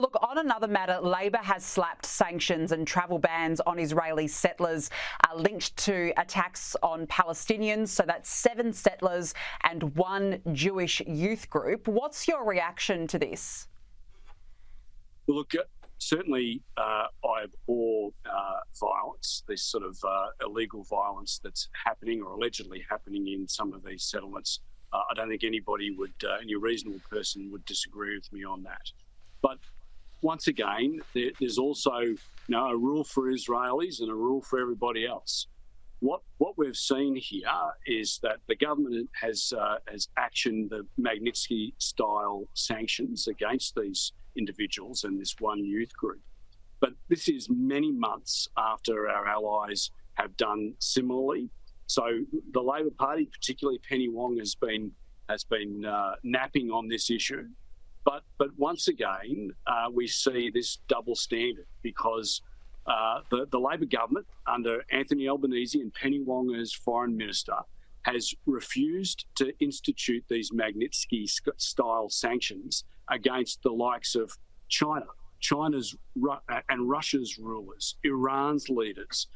Look, on another matter, Labor has slapped sanctions and travel bans on Israeli settlers linked to attacks on Palestinians. So that's 7 settlers and 1 Jewish youth group. What's your reaction to this? Well, look, certainly I abhor violence, this sort of illegal violence that's happening or allegedly happening in some of these settlements. I don't think anybody would, any reasonable person would disagree with me on that. But once again, there's also a rule for Israelis and a rule for everybody else. What we've seen here is that the government has actioned the Magnitsky-style sanctions against these individuals and this one youth group. But this is many months after our allies have done similarly. So the Labor Party, particularly Penny Wong, has been napping on this issue. But once again, we see this double standard because the Labor government under Anthony Albanese and Penny Wong as Foreign Minister has refused to institute these Magnitsky-style sanctions against the likes of China's and Russia's rulers, Iran's leaders,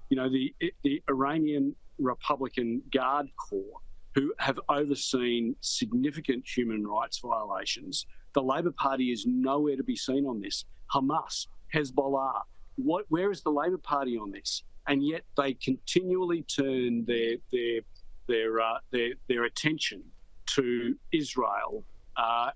the Iranian Republican Guard Corps, who have overseen significant human rights violations. The Labor Party is nowhere to be seen on this. Hamas, Hezbollah, where is the Labor Party on this? And yet they continually turn their attention to Israel.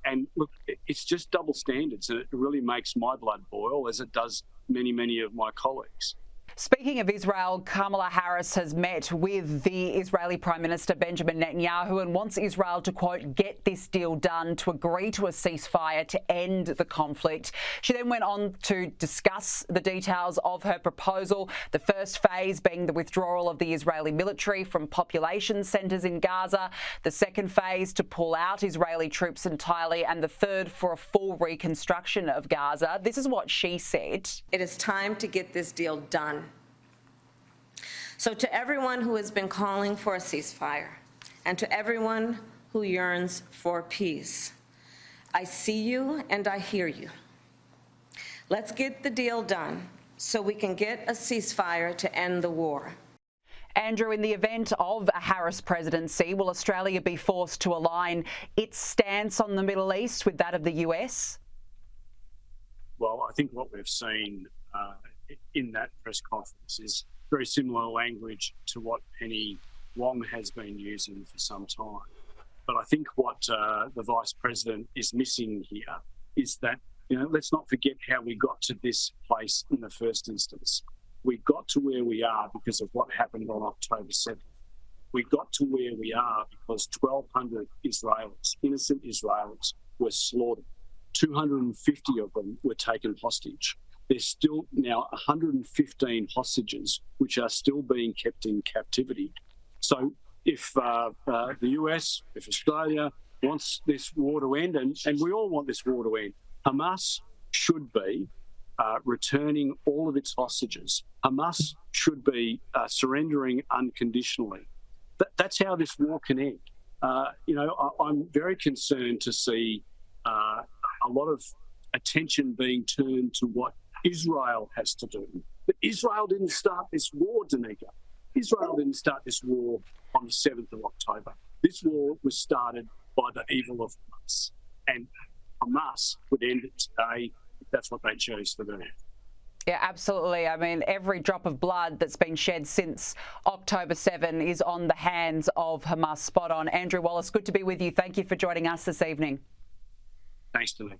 And look, it's just double standards, and it really makes my blood boil, as it does many of my colleagues. Speaking of Israel, Kamala Harris has met with the Israeli Prime Minister Benjamin Netanyahu and wants Israel to, quote, get this deal done, to agree to a ceasefire to end the conflict. She then went on to discuss the details of her proposal, the first phase being the withdrawal of the Israeli military from population centres in Gaza, the second phase to pull out Israeli troops entirely, and the third for a full reconstruction of Gaza. This is what she said. It is time to get this deal done. So to everyone who has been calling for a ceasefire, and to everyone who yearns for peace, I see you and I hear you. Let's get the deal done so we can get a ceasefire to end the war. Andrew, in the event of a Harris presidency, will Australia be forced to align its stance on the Middle East with that of the US? Well, I think what we've seen in that press conference is very similar language to what Penny Wong has been using for some time. But I think what the Vice President is missing here is that, let's not forget how we got to this place in the first instance. We got to where we are because of what happened on October 7th. We got to where we are because 1,200 Israelis, innocent Israelis, were slaughtered. 250 of them were taken hostage. There's still now 115 hostages which are still being kept in captivity. So if the US, if Australia wants this war to end, and we all want this war to end, Hamas should be returning all of its hostages. Hamas should be surrendering unconditionally. That's how this war can end. I'm very concerned to see a lot of attention being turned to what Israel has to do. But Israel didn't start this war, Danica. Israel didn't start this war on the 7th of October. This war was started by the evil of Hamas. And Hamas would end it today if that's what they chose to do. Yeah, absolutely. I mean, every drop of blood that's been shed since October 7 is on the hands of Hamas. Spot on. Andrew Wallace, good to be with you. Thank you for joining us this evening. Thanks, Danica.